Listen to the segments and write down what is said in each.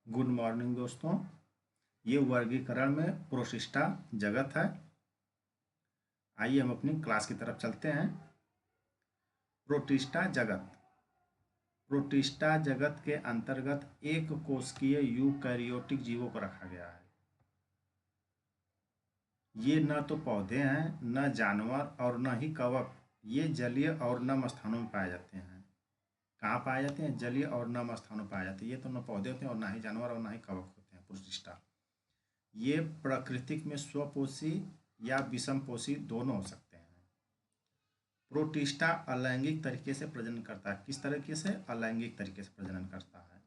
Good morning दोस्तों। ये वर्गीकरण में प्रोटिस्टा जगत है। आइए हम अपनी क्लास की तरफ चलते हैं। प्रोटिस्टा जगत। प्रोटिस्टा जगत के अंतर्गत एक कोशिकीय यूकैरियोटिक जीवों को रखा गया है। ये न तो पौधे हैं, न जानवर और न ही कवक। ये जलीय और नम स्थानों में पाए जाते हैं। कहाँ पाए जाते हैं? जलीय और नम स्थानों में पाए जाते हैं। ये तो न पौधे होते हैं और ना ही जानवर और ना ही कवक होते हैं। प्रोटिस्टा ये प्राकृतिक में स्वपोषी या विषमपोषी दोनों हो सकते हैं। प्रोटिस्टा अलैंगिक तरीके से प्रजनन करता है। किस तरीके से? अलैंगिक तरीके से प्रजनन करता है।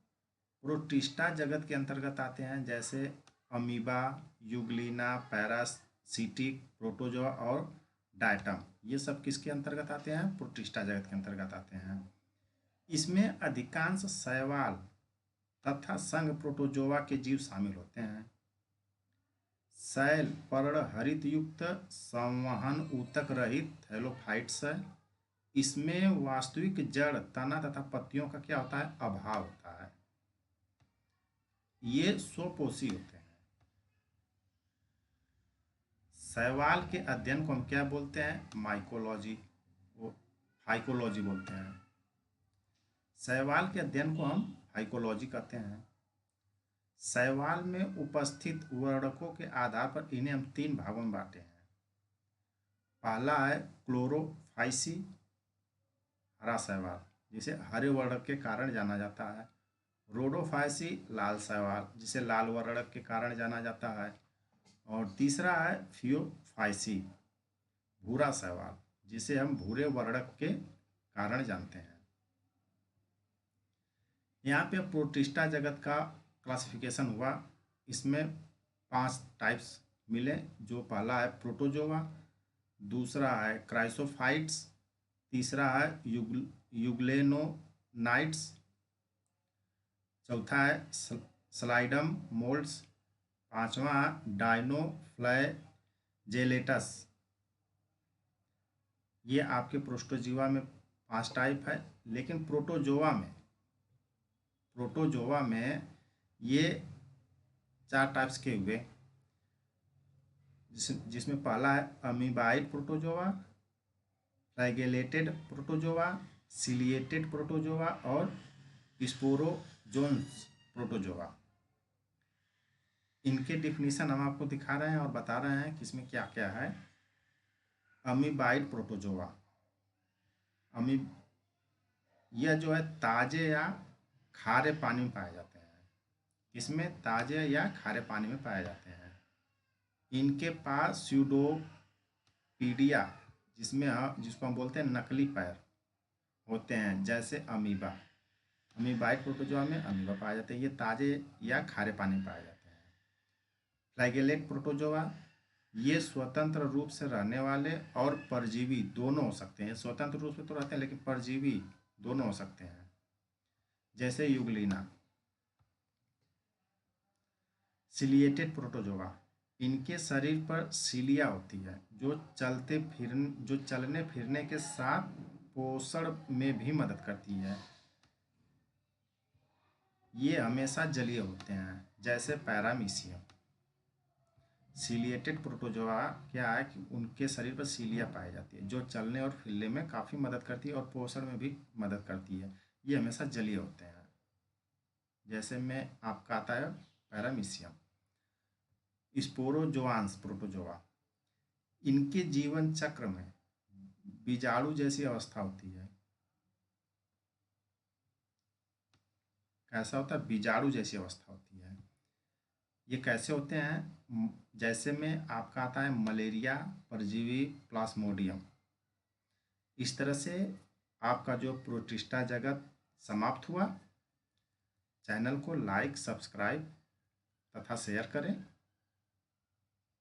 प्रोटिस्टा जगत के अंतर्गत आते हैं जैसे अमीबा, यूग्लिना, पैरासिटिक, प्रोटोजोआ और डायटम। ये सब किसके अंतर्गत आते हैं? प्रोटिस्टा जगत के अंतर्गत आते हैं। इसमें अधिकांश शैवाल तथा संघ प्रोटोजोआ के जीव शामिल होते हैं। शैल पर्णहरित युक्त संवहन ऊतक रहित थैलोफाइट्स है। इसमें वास्तविक जड़, तना तथा पत्तियों का क्या होता है? अभाव होता है। ये स्वपोषी होते हैं। शैवाल के अध्ययन को हम क्या बोलते हैं? माइकोलॉजी, फाइकोलॉजी बोलते हैं। शैवाल के अध्ययन को हम फाइकोलॉजी कहते हैं। शैवाल में उपस्थित वर्णकों के आधार पर इन्हें हम 3 भागों में बांटे हैं। पहला है क्लोरोफाइसी, हरा शैवाल, जिसे हरे वर्णक के कारण जाना जाता है। रोडोफाइसी, लाल शैवाल, जिसे लाल वर्णक के कारण जाना जाता है। और तीसरा है फियोफाइसी, भूरा शैवाल, जिसे हम भूरे वर्णक के कारण जानते हैं। यहाँ पे प्रोटिस्टा जगत का क्लासिफिकेशन हुआ। इसमें 5 टाइप्स मिले। जो पहला है प्रोटोजोआ, दूसरा है क्राइसोफाइट्स, तीसरा है यूग्लेनोनाइट्स, चौथा है स्लाइडम मोल्ड्स, पांचवा डायनोफ्लैजेलेटस। ये आपके प्रोटोजोआ में 5 टाइप है। लेकिन प्रोटोजोआ में ये 4 टाइप्स के हुए, जिसमें पहला है amoeboid protozoa, flagellated protozoa, ciliated protozoa और स्पोरोजोन्स प्रोटोजोआ। इनके डिफिनीशन हम आपको दिखा रहे हैं और बता रहे हैं कि इसमें क्या क्या है। अमीबाइड प्रोटोजोआ, यह जो है ताजे या खारे पानी में पाए जाते हैं। इसमें ताजे या खारे पानी में पाए जाते हैं। इनके पास स्यूडोपीडिया, जिसको हम बोलते हैं नकली पैर, होते हैं, जैसे अमीबा। अमीबाइड प्रोटोजोआ में अमीबा पाए जाते हैं। ये ताजे या खारे पानी में पाए जाते हैं। फ्लैगेलेट प्रोटोजोआ, ये स्वतंत्र रूप से रहने वाले और परजीवी दोनों हो सकते हैं। स्वतंत्र रूप से तो रहते हैं लेकिन परजीवी दोनों हो सकते हैं, जैसे यूग्लिना। सिलिएटेड प्रोटोजोआ, इनके शरीर पर सिलिया होती है जो चलने फिरने के साथ पोषण में भी मदद करती है। ये हमेशा जलीय होते हैं, जैसे पैरामीशियम। सिलिएटेड प्रोटोजोआ क्या है कि उनके शरीर पर सिलिया पाई जाती है जो चलने और फिरने में काफ़ी मदद करती है और पोषण में भी मदद करती है। ये हमेशा जलीय होते हैं। जैसे में आपका आता है पैरामीशियम। स्पोरोजोआंस प्रोटोजोआ, इनके जीवन चक्र में बीजाणु जैसी अवस्था होती है। कैसा होता है? बीजाणु जैसी अवस्था होती है। ये कैसे होते हैं? जैसे में आपका आता है मलेरिया परजीवी प्लाज्मोडियम। इस तरह से आपका जो प्रोटिस्टा जगत समाप्त हुआ। चैनल को लाइक, सब्सक्राइब तथा शेयर करें।